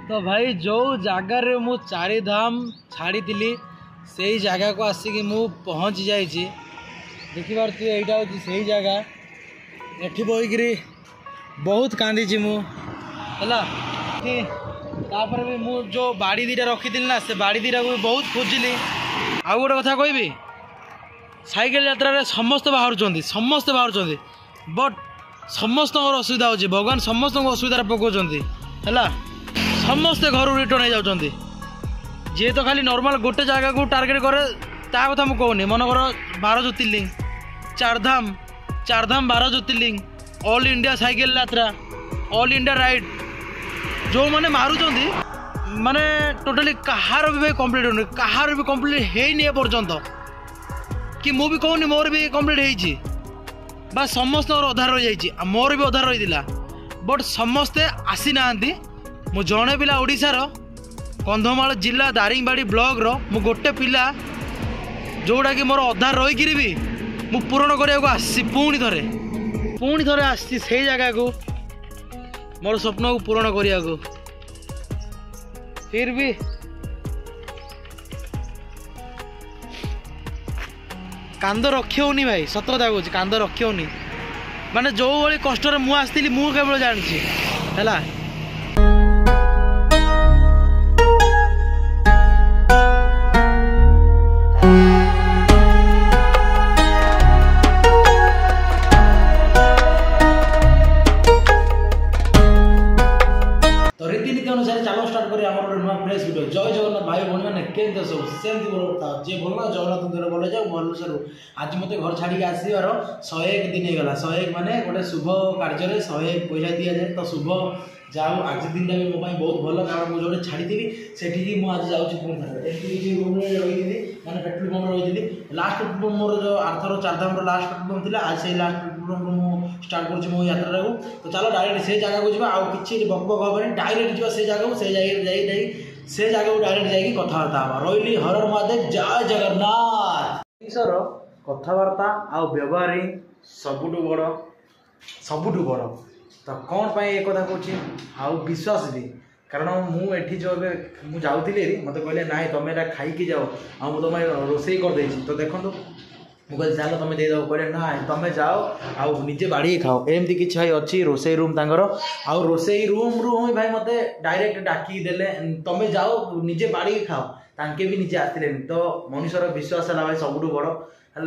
तो भाई जो जगार मु चारि धाम छाड़ी से ही जगह को आसिक मु पहुँची जाइए। देखिपार यहाँ हूँ से जगह एठी बहीकि बहुत कांदी मुला तापर भी मु जो बाड़ी दीटा रखी ना से बाड़ी दीटा को भी बहुत खोजिली। आउ गोटे कथा कहबी साइकेल यात्रा रे समस्त बाहर बट समस्त असुविधा हो भगवान समस्त असुविधा पकाउछन्ति है समस्ते घर रिटर्न हो जाउछन्ति। जी तो खाली नॉर्मल गोटे जगह को टार्गेट करे ता कथा मु कहूनी मन कर 12 ज्योतिर्लिंग चारधाम 12 ज्योतिर्लिंग ऑल इंडिया साइकेल यात्रा ऑल इंडिया राइड जो मैंने मारुचंती माने टोटली कहार भी भाई कंप्लीट होनी कहार भी कंप्लीट है एपर्यंत कि मु भी कहूनी मोर भी कंप्लीट हो बस समस्त अधा रही जाइए मोर भी अधा रही बट समस्ते आसी ना मु जड़े पिला ओडिशार कंधमाल जिला दारिंगबाड़ी ब्लॉक रो मु गोटे पिला जोड़ा कि मोर अधा रहीकि भी मु पूरण करने आसी पुणी थे आसी से जगह को मोर स्वप्न को पूरण करने को फिर भी कांद रखी होनी भाई सत कथा कहूँ कांद रखी होनी माने जो भाई कष्ट मु आसती मु केवल जानी है। प्रेस वीडियो जय जगन्नाथ भाई भाई मैंने केमती सब सेमती बोल जी भल जगन्नाथ मंदिर भले जाओ भल आज मत घर छाड़ी आसबार 101 दिन होगा 101 माने गोटे शुभ कार्य 101 पैसा दि जाए तो शुभ जाओ आज दिन भी मो बहुत भल कारण मुझे जो छाड़ी से आज जाऊँगी पुणी रूम रही मैंने पेट्रोल पंप रही लास्ट पेट्रोल पंप मोर जो आरथर चारधाम लास्ट पेट्रोल पंप थी आज से लास्ट पेट्रोल पंप मुझे स्टार्ट कर मो यात्रा को तो चलो डायरेक्ट से जगह को जा कि बक बक हम डायरेक्ट जा से जगह से जगह को डायरेक्ट जाकि कथबार्ता हाँ रही हर महादेव जय जगन्नाथ कथबार्ता आ व्यवहार ही सबुठ बड़ तो कौन पाई एक कथा कहूँ आउ विश्वास भी कारण मुझे जो मुझे जाऊँगी मत कहले ना तुम एटा खाई जाओ आ तुम रोसे करदे तो देखो मुझे चलो तुम देदेव कहले ना तुम जाओ आउ निजे बाड़ी खाओ एमती कि अच्छी रोसे रूम तांगर आउ रोसे रूम रू भाई मत डायरेक्ट डाकी देले तुम जाओ निजे बाड़ी खाओ तांके भी निजे आसले तो मनुष्यर विश्वास है भाई सबुठ बड़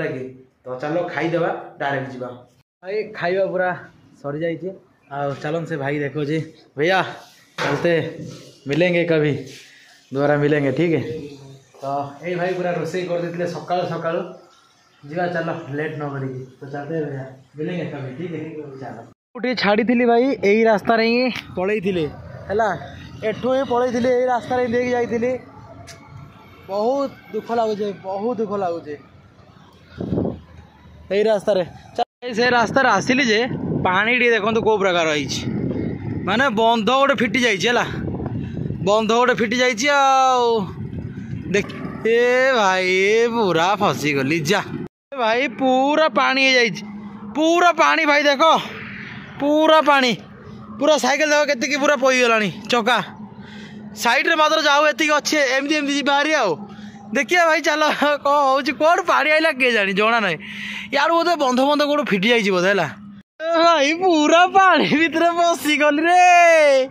है कि तो चलो खाईदेवा डायरेक्ट जावा भाई खाଇବା पूरा सरी जाइए चलन से भाई देखो जी भैया चलते मिलेंगे कभी दोबारा मिलेंगे ठीक है। तो ये भाई पूरा रोसे कर देते सकाल सकाल जीवा चलो लेट न करी तो चलते भैया मिलेंगे कभी ठीक है चलो गोटे छाड़ी थी भाई यही रास्ता ही पलई है एठू ही पलई यही रास्ता देख जाइए बहुत दुख लगुचे यही रास्ता से रास्तार आसिली जे पानी टी देखो कौ प्रकार रही माने बंध गोटे फिटी जाइए बंध गोटे फिटी जाइए देख ए भाई पूरा फसी गली जा भाई पूरा पानी पूरा पानी भाई देखो पूरा पानी पूरा साइकेल देखो के पूरा पईगला चका साइड रे मात्र जाओ एति अच्छे एमती एमती बाहरी आओ देखिए भाई चलो कौन हूँ कौन पानी आइला किए जानी जना ना यार बोधे बंध बंध कौन फिटी जाइए बोधे है भाई पूरा पानी भितर पशिगली रे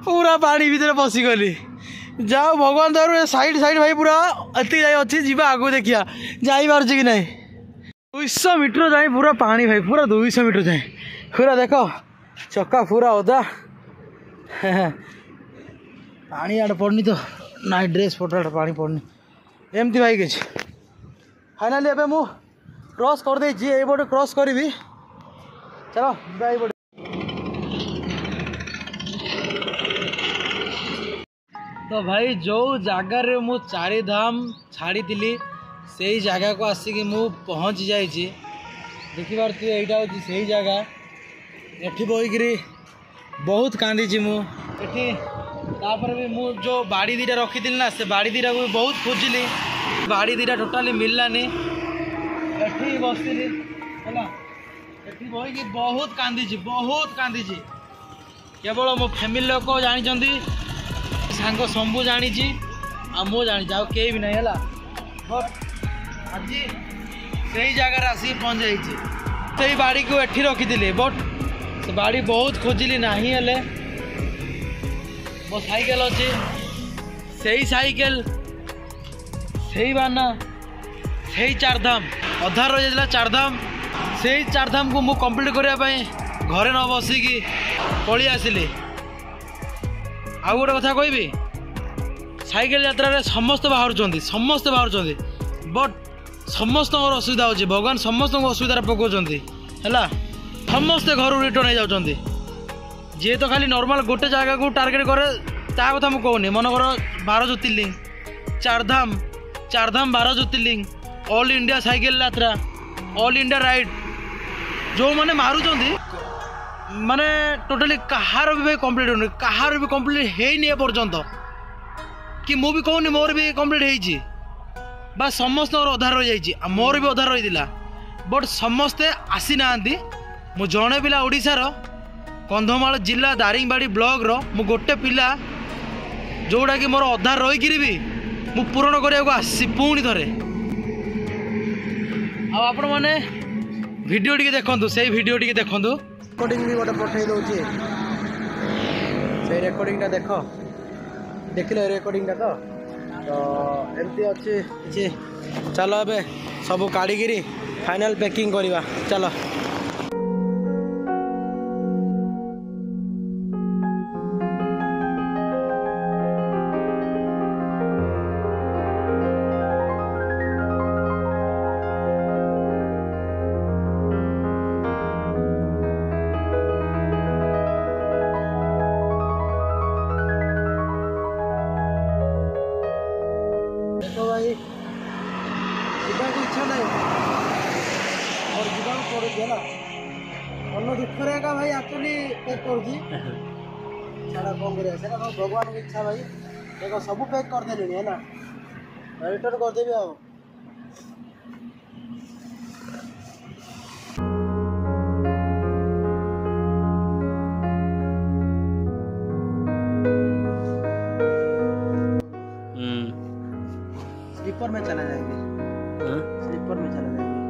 पूरा पानी भितर पशिगली जाओ भगवान दर साइड साइड भाई पूरा एति अच्छी जीवा आगु देखिया जापार कि ना 200 मीटर जाए पूरा पानी भाई पूरा 200 मीटर जाए पूरा देखो चक्का पूरा ओदा पानी आड़ पड़नी तो ना ड्रेस पटा पानी पड़नी एमती भाई कि फाइनाली एवं मु क्रॉस कर देछि ए बोटे क्रॉस करी चलो भाई बोटे तो भाई जो जगार मु चारि धाम छाड़ी से ही जगह को आसिक मु पहुँची जाइए। देखिपार यहाँ हूँ से जगह एठी बहीकि बहुत कांदी मुझे तापर भी मु जो बाड़ी दीटा रखी ना से बाड़ी दीटा को भी बहुत खोजिली बाड़ी दीटा टोटाली मिललानी एठी बसली है एठी बहीकि बहुत कांदी केवल मो फैमिली लोक जानी सांग शंभु जानी आ मु जानी आउ कई भी नहीं है बट आज से जगार आसिक पहुँच जाइए बाड़ी को एठी रखी बट से बाड़ी बहुत खोजिली नहीं हेले मो साइकेल अच्छे से साइकेल से बाना से चारधाम अधा रही जाता चारधाम से चारधाम को मु कंप्लीट करने घरे न बसिकी पलि आसिली। आउ गोटे कथा कहबी साइकेल यात्रा समस्त बाहर बट समस्त असुविधा होची भगवान समस्त असुविधा पकाउछन है समस्ते घर रिटर्न हो जाती जी तो खाली नॉर्मल गोटे जगह को टार्गेट करे ता कथा मुझे कहूनी मन कर 12 ज्योतिर्लिंग चारधाम 12 ज्योतिर्लिंग ऑल इंडिया साइकेल यात्रा ऑल इंडिया राइड जो मैंने मारुंट माने टोटाली कहार भी कंप्लीट होनी कहार भी कंप्लीट है पर्यंत कि मु भी कहूनी मोर भी कंप्लीट हो बा समस्त अधा रही जाइए मोर भी अधा रही बट समस्ते आसी ना मु जड़े पिला ओडिशार कंधमाल जिला दारिंगबाड़ी ब्लॉक रो मु गोटे पिला जोड़ा कि मोर अधा रहीकि भी मु पूरण करने आसी पुणी थे आपण मैंने वीडियो टी देखु से वीडियो टी देखु रेकर्डिंग भी गोटे पठे दूसरी से रेकर्डिंग देख देख रेकर्डिंग तो एमती अच्छी चलो ए सब काढ़ी फाइनल पैकिंग करवा चलो। देखो भाई जीवा की इच्छा नहीं और जीवा को पड़े मन दुखरे का भाई एक्चुअली पैक कर कौन कर भगवान की इच्छा भाई देखो सब पैक कर देनी है ना रिटर्न करदेवी आ स्लीपर में चला जाएंगे स्लीपर में चला जाएंगे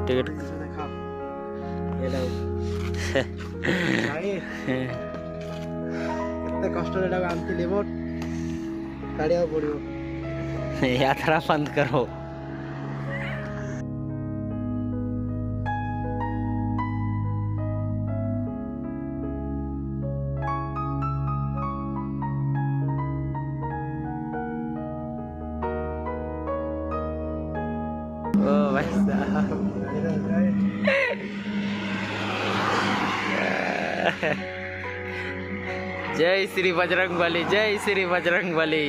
टिकट देखा कितने कष्ट आनती बट काढ़िया पड़ो यात्रा बंद करो। ओ भाई साहब जय श्री बजरंगबली जय श्री बजरंगबली।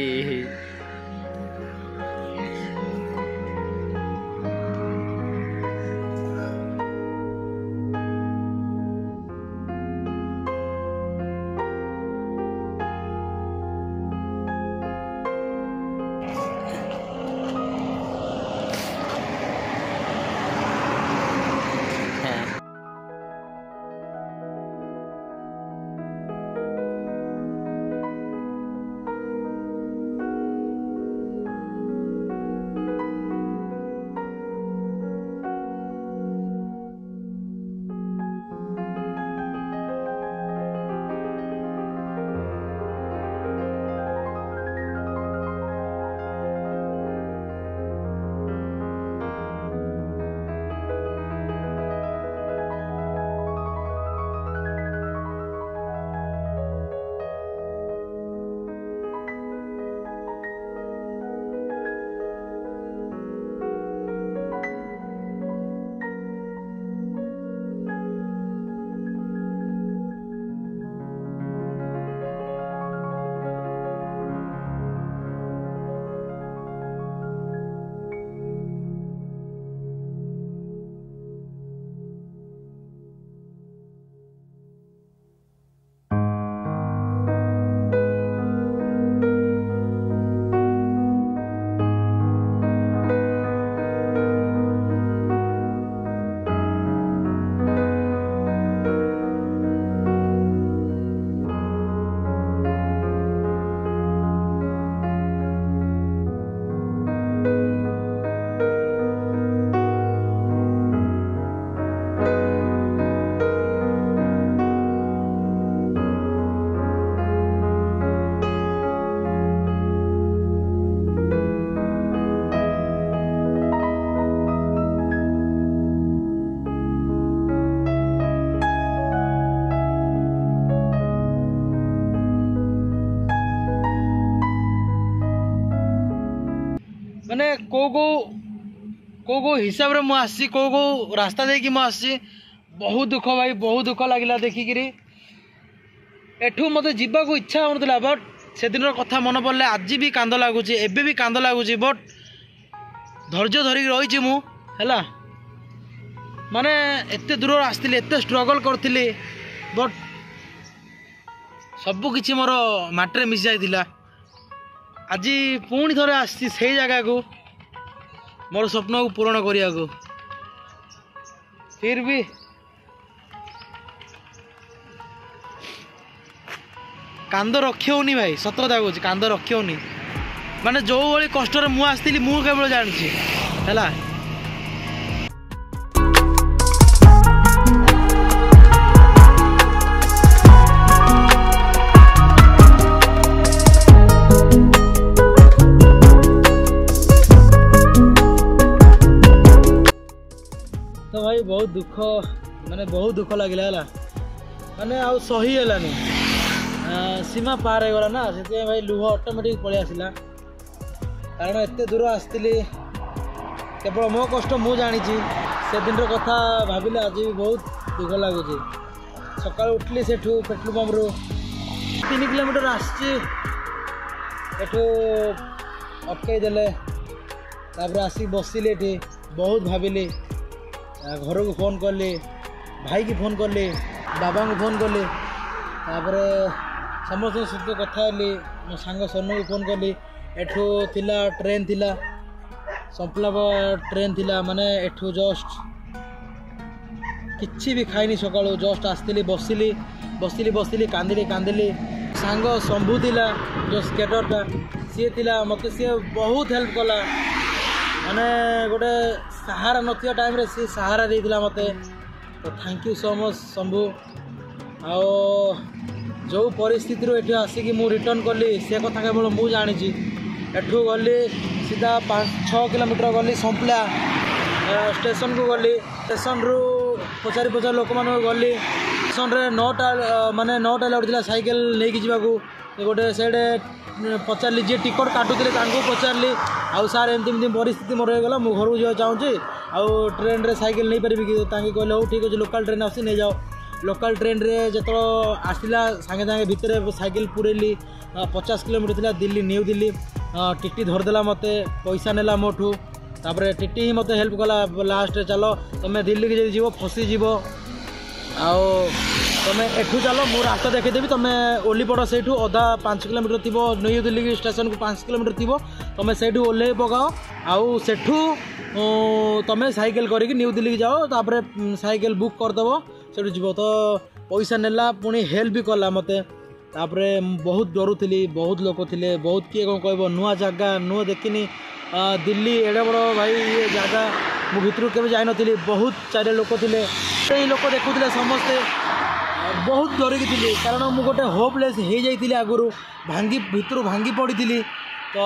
को हिसाब रे मुझे को रास्ता दे कि मुझे बहुत दुख भाई, बहुत दुख लगिला देखिकी। एठू मत जीवा को इच्छा होता बट से दिन कथा मन पड़े आज भी कांद लगुच, एबे भी कांद लगुच। बट धैर्य धरिक रही है माने एते दूर आसती, एते स्ट्रगल करी, बट सबकि मोर माटे मिस जाइला। आज पुणी थे आसी से जगह को मोर स्वप्न को पूरण करने को, फिर भी कांद रखी होनी भाई, सत कथा कहूँ कांद रखी होनी। माने जो भाई कष्ट मुझे आसती मुझे केवल जानी है। तो भाई बहुत दुख, माने बहुत दुख लगिला है माने आ सही है सीमा पार हो गला ना, से भाई लुह ऑटोमेटिक पलि आसला। कारण एत दूर आसती केवल मो कष्ट मु जानी, से दिन कथा भाविले आज भी बहुत दुख लगुच। सका उठली से पेट्रोल पंप रू 3 किलोमीटर आसू अटकई देले, आसिक बसिली ये बहुत भाविली। घर को फोन कली, भाई की फोन कली, बाबा को फोन कली, समस्त सहित कथा हेली। मो सांग सोनू को फोन कली। एठू थिला ट्रेन थिला, संपला ट्रेन थिला, माने एठू जस्ट किछि भी खाइनी सका जस्ट आसती बसिली बसिली बसिली कांदिली कांदिली। सांग शंभू थिला जो स्केटरटा सी थिला, मत सी बहुत हेल्प कला। माने गोटे सहारा नथिया टाइम रे सी सहारा देइथिला मते। तो thank you so much Shambhu. आओ जो परिस्थिति रो एठी आसिकी मु रिटर्न कली से कथा केवल मु जानी। एठू गली सीधा 5-6 किलोमीटर गली संपला स्टेशन को गली। स्टेशन रु पचारि पचार लोक मान गली। स्टेशन रे 9टा माने 9टा लड़ता साइकेल नहीं जावाकू। गोटे साइड पचारि जी टिकट काटुले पचारि आउ सार एमती परिस्थिति मोर होगा मु घर को जा चाहूँगी आउ ट्रेन रे साइकेल नहीं पारि कि कहले हो ठीक अच्छे लोकल ट्रेन आसी नहीं जाओ। लोकल ट्रेन रे जो आसला सागे सागे भितर साइकेल पुरेली 50 किलोमीटर थी दिल्ली न्यू दिल्ली। टीटी धरदेला मत पैसा नेला मोठू। तापर टीटी ही मत हेल्प कला लास्ट चलो तुम दिल्ली की जीव फसीज आओ तुम एठू चलो मु रास्ता देखीदेवी तुम ओली पड़ से अधा 5 किलोमीटर थी न्यू दिल्ली स्टेशन को 5 किलोमीटर थी तुम से ओल्ले पकाओ आउ सेठू तुम साइकेल करके न्यू दिल्ली जाओ। तापर साइकेल बुक करदेव से जीव तो पैसा नेला पुणी हेल्प भी कला मत। तापर बहुत डरुली बहुत लोक थे बहुत किए कौन कह नुआ जगह नुआ देखनी दिल्ली एडे बड़ भाई ये जगह मु भितर के जाई नी बहुत चारे लोक थे से लोक देखुले समस्ते बहुत डरिकी थी कारण मु गोटे होपलेस हो जाती आगुरी भांगी भितर भांगी पड़ी थी। तो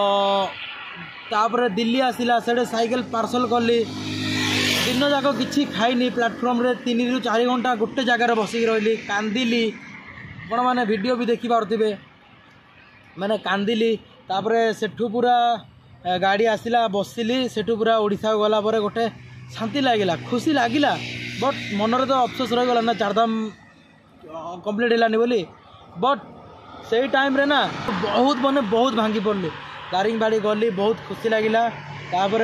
तापर दिल्ली आसला से साइकेल पार्सल कली दिन जाक कि खाइनी प्लाटफर्म रे 3 ରୁ 4 घंटा गोटे जगार बसिक रही कांदिली आपण मैंने वीडियो भी देखी पारे मैंने कांदिली। तापर सेठू पूरा गाड़ी आसला बसिली सेठू पूरा ओडिशा गला पर गोटे शांति लगिला खुशी लगिला। बट मनरे तो अफसोस रहीगला ना 4 धाम कंप्लीट हेलानी बोली। बट से टाइम रे ना बहुत मैंने बहुत भांगी पड़ली दारिंग बाड़ी गली बहुत खुशी लगिला। तापर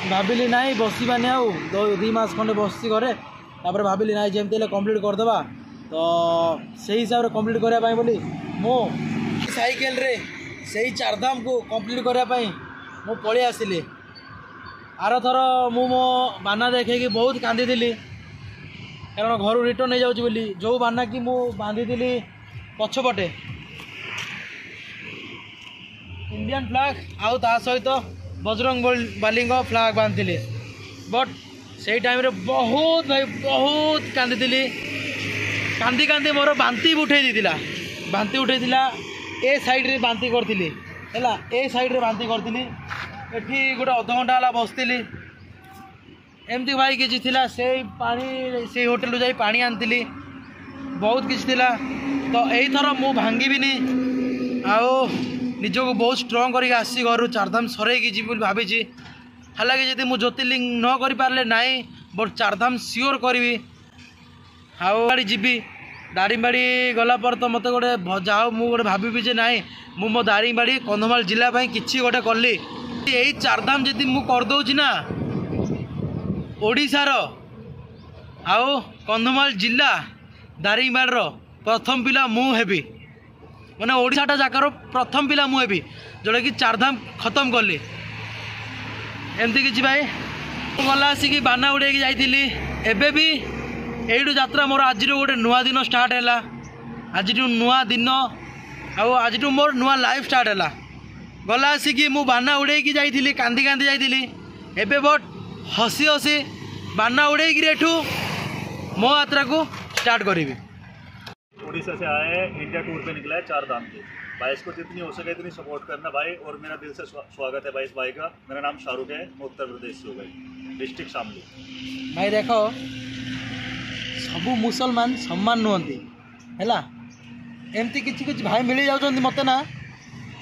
भाविली नाई बसबानी आउ 2 मास खंडे बसी घरे। तापर भाविली नाई जमती कंप्लीट करदेवा तो से हिसाब से कंप्लीट करने बोली मो साइकेल रे से 4 धाम को कंप्लीट करने मु पलि आसिली। आर थर मु मो बाना देखे बहुत कांदी थी कारण घर रिटर्न नहीं जाऊँ बोली जो बाना कि मु बांधी थी पछपटे इंडियन फ्लैग आउ ता सहित बजरंग बाली फ्लैग बांधी। बट से टाइम रे बहुत भाई बहुत कांदी थी कांदी कांदी मोर बांती उठे बांती उठे ए साइड रे बांती करी है ए साइड रे बांती करी एठी गोटे अध घंटा है बसती एमती भाई किसी थिला से पानी से होटेल जाई पानी आनी बहुत किसी थिला। तो यही थर मु भांगी भी आओ निज को बहुत स्ट्रंग करके आसी घर 4 धाम सरई जी भाभी हालांकि जदि मुझे ज्योतिर्लिंग न कर पारे ना बट चारधाम सियोर करी हाड़ी जीवी दारिंगबाड़ी गला पर तो मत गोटे जाओ मुझे भावी जे ना मु मो दारिंगबाड़ी कंधमाल जिलापाई किसी गोटे कली यही चारधाम जदि मु करदे ना ओडिशार आउ कंधमाल जिला दारिंगबाड़ प्रथम पिला मु हेबी माने ओडिशाटा जाकर प्रथम पिला मु हेबी जोटा कि चारधाम खत्म कली एमती किसी भाई गला आसिक बाना उड़े जाइली एबे भी यू यात्रा मोर आज गोटे नुआ दिन स्टार्ट है आज नुआ दिन आज मोर नुआ लाइफ स्टार्ट है गला आसिक मु बाना उड़े जाइली कांदी कांदी जाइली एबे बट हसी हसी बाना उड़े एठू मो यात्रा को स्टार्ट करी। उड़ीसा से आए इंडिया टूर पे निकला है चारधाम के भाई को जितनी हो सके इतनी सपोर्ट करना भाई और मेरा दिल से स्वागत है भाई इस भाई का। मेरा नाम शाहरुख है, मैं उत्तर प्रदेश से हूँ भाई, डिस्ट्रिक्ट शामली। भाई देखो सबू मुसलमान सम्मान नुहति है एमती किसी किसी भाई मिल जाऊँ मत ना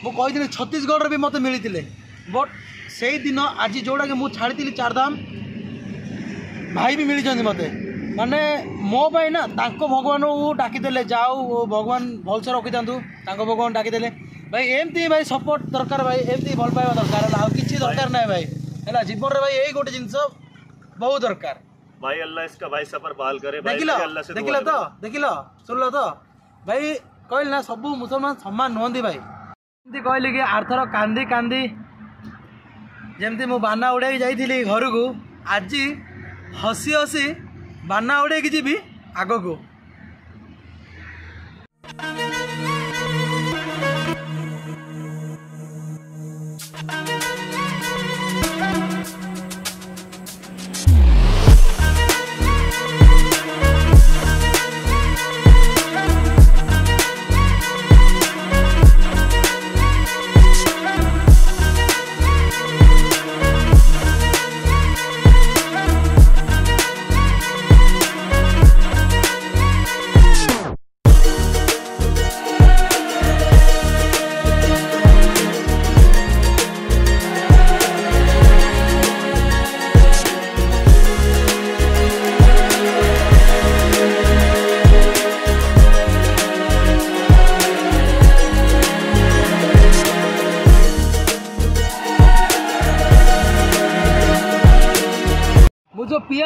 मुझे छत्तीसगढ़ भी मत मिलते बट से दिन आज जोड़ा कि मुझे छाड़ी चारधाम भाई भी मिली मत माने मो भाई ना तांको भगवान को डाकीदे जाओ भगवान भलसे रखी था भगवान डाकीदे भाई एमती भाई सपोर्ट दरकार भाई एमती भल पाइबा दरकार है किसी दरकार ना भाई है जीवन में भाई यही गोटे जिनस बहुत दरकार भाई अल्लाह इसका भाई सफर बहाल करे। देखिल तो सुनल तो भाई कहल ना सबू मुसलमान सम्मान नुहति भाई एमती कहली कि आरथर कांदी कांदी जमती मु बाना उड़ाई जाइली घर को आज हसी हसी बाना उड़े जी आग को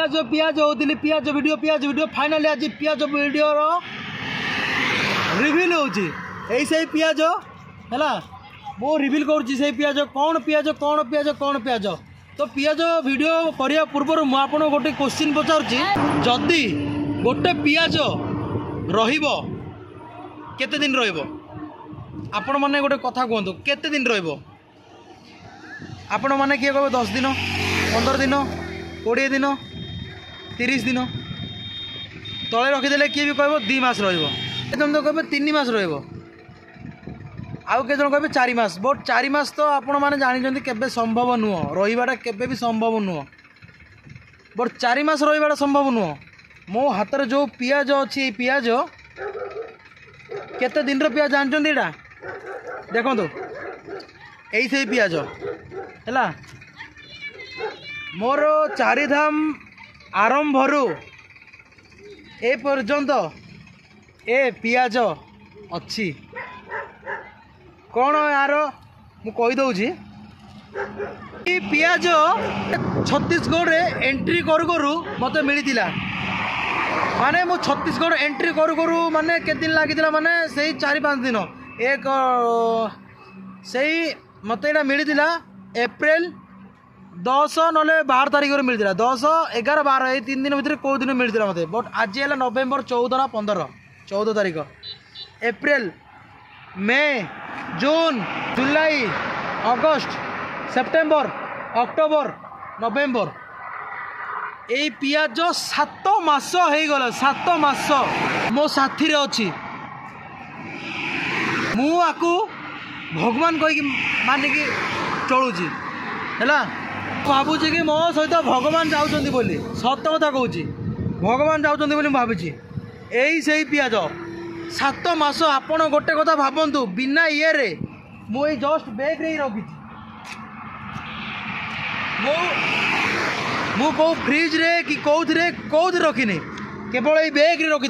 जो पियाज होती पियाज वीडियो फाइनली आज पियाज वीडियो रिविल होई से पियाज है वो रिविल कर पियाज कौन पियाज तो पियाज वीडियो करने पूर्व मुझे गोटे क्वेश्चन पचारुची जदि गोटे पियाज केते दिन आपण मैंने गोटे कथा कहतु केते दिन आपण मैंने किए कह 10 दिन 15 दिन 20 दिन 30 दिन तले रखीदे किए भी कह 2 मास रही तो कहे 3 मास आउ के कहे 4 मास बट 4 मास तो आपण मैंने जानी केबे संभव नुह रहीबाटा केबे भी संभव नुह बट 4 मास रहीबाटा संभव नुह मो हाथ में जो पियाज अच्छी पियाज केते दिन पियाज जानते यहाँ देखो यही से पियाज है मोर चारिधाम आरंभर ए पर्यंत ए पियाज अच्छी कौन यार मु कहीदे पियाज छत्तीसगढ़ एंट्री करू मत मिलता माने मु छत्तीसगढ़ एंट्री करू माने के दिन लगी माने से 4-5 दिन एक से मत यहाँ मिलता एप्रिल 10 ना 12 तारीख मिलता 10, 11, 12 ये 3 दिन भितर कौ दिन मिलता मत बट आज है नवेम्बर 14 ना 14 तारीख एप्रिल मे जून जुलाई अगस्त सेप्टेम्बर अक्टोबर नवेम्बर ये पियाज 7 मास हो गला 7 मास मो साथी रे अच्छी मु आकु भगवान कहीकि मानिकी चलुची है भावुची कि मो सहित भगवान जाऊँच बोली सत कथा कहूँ भगवान जाऊँच बोली भावी यही से पियाज 7 मास आपण गोटे कथा भावतु बिना ये रे मु जस्ट बैग रे रखी मु कौ फ्रिज रे कि कौन रखिनी केवल ये बैग रे रखी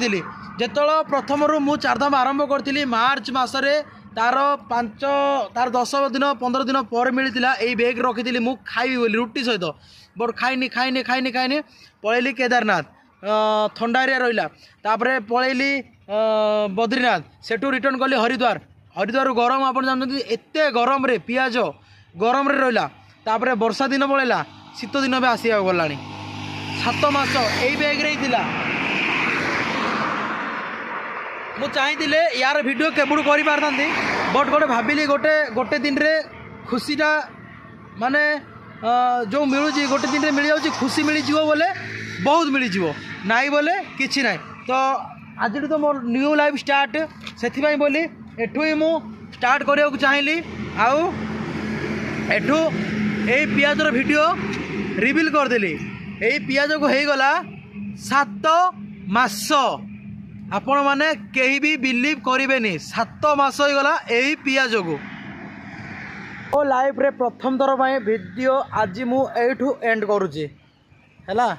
जिते प्रथम मु चारधाम आरंभ करी मार्च मसरे तार 10 दिन 15 दिन पर मिलता यही बैग रखी मु खाइबी बोली रुटी सहित बट खाइनी पलैली केदारनाथ ठंडा एरिया रहा तापर पलैली बद्रीनाथ सेठू रिटर्न कली हरिद्वार गरम आप जानते एत गरम रे पियाज गरम रे रहा तापर वर्षा दिन पलैला शीत दिन भी आसिया गला 7 मास यही बैग रे थिला मु चाहिए यार वीडियो केबुड़ कर पारती बट गोटे भाविली गोटे दिन रे खुशीटा माने जो मिलूँ गोटे दिन रे मिल जाऊँ खुशी मिल जाव बोले बहुत मिल जाव नाई बोले किसी ना तो आज तो मोर न्यू लाइफ स्टार्ट से बोली एठू ही मु स्टार्ट करने को चाहिए आउ एठू यही पियाजर वीडियो रिवील करदेली यही पियाज को हो गला 7 मास आपण माने कहीं भी बिलीव करेनि 7 मास हो गला यही पियाज को ओ लाइफ रे प्रथम थर पर वीडियो आज मु एठू एंड करुची हैला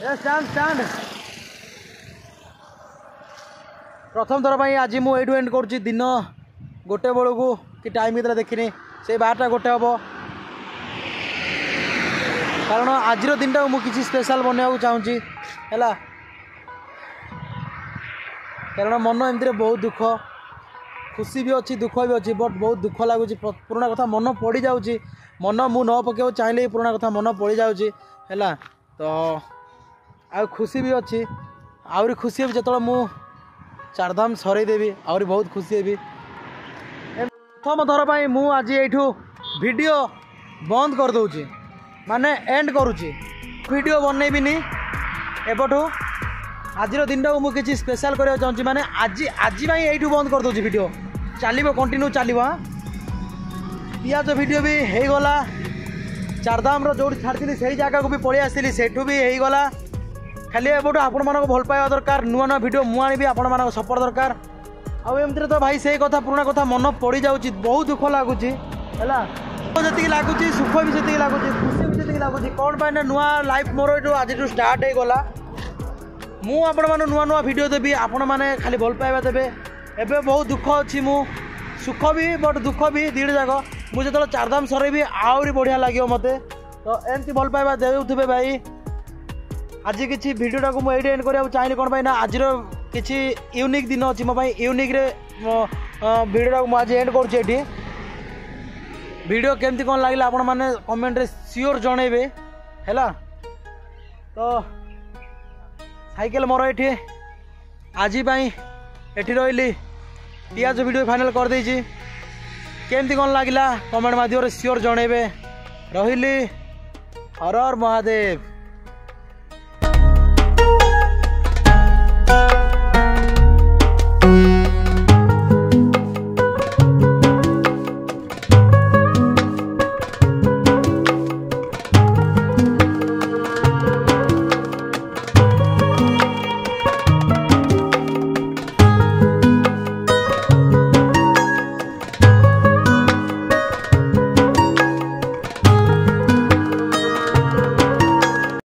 ए स्टैंड प्रथम थर पर आज मु एठू एंड करुची दिन गोटे बेलू को कि टाइम केतरा देखिनी से 12टा गोटे हम कारण आज दिन टा मुझे स्पेशल बनवाक चाहूँगी है कारण मन एमती बहुत दुख खुशी भी अच्छी दुख भी अच्छी बट बहुत दुख लगुच पुराना कथा मन पड़ जाऊँगी मन मु न पकेब चाहिए पुराना कथा मन पड़ जाऊँगी है तो आ खुशी भी अच्छी आहरी खुशी भी जो मु चारधाम सरईदेवी आहरी बहुत खुशी हेबी प्रथम थर पर मु आज एठू वीडियो बंद कर दूची माने एंड करुची वीडियो बनईबिनी एबठू आज दिन टाक मुझे स्पेशल करने चाहूँगी माने आज यू बंद कर दूची वीडियो चलो कंटिन्यू चलो पियाज वीडियो भी हो गला चारधाम जो छाड़ी से जगह को भी पलि आसली सेठू भी हो गला खाली एबठू आपण मानक भल पाइबा दरकार नुआ नुआ वीडियो मु आनी आपण मानक सपोर्ट दरकार आमती तो भाई से कथा पुराना कथा मन पड़ जाऊँगी बहुत दुख लगुच है जी लगुच सुख भी से लगुच खुशी भी से लगुच कौन पाई ना नुआ लाइफ मोर ये आज स्टार्ट हो गला मुझे नुआ नुआ वीडियो देवी आपण मैंने खाली भल पाइबा देवे एबे बहुत दुख अच्छी मु सुख भी बट दुख भी दीड जाक मुझे जो चारधाम सर भी आहरी बढ़िया लगे मत तो एमती भल पाइबा देवे भाई आज किसी वीडियोटा को मुझे एंड करने चाहिए कौन पाई ना आज किसी यूनिक दिन अच्छी मो यूनिक रे वीडियोटा को मुझे एंड करुँची वीडियो केमती कौन लगे आपण मैंने कमेंट रे सियोर जनइबे है तो साइकेल मोर ये आज एठी रही पियाज वीडियो फाइनल कर देछि केमती कौन लगे कमेंट माध्यम सियोर जनइबे रही हर हर महादेव।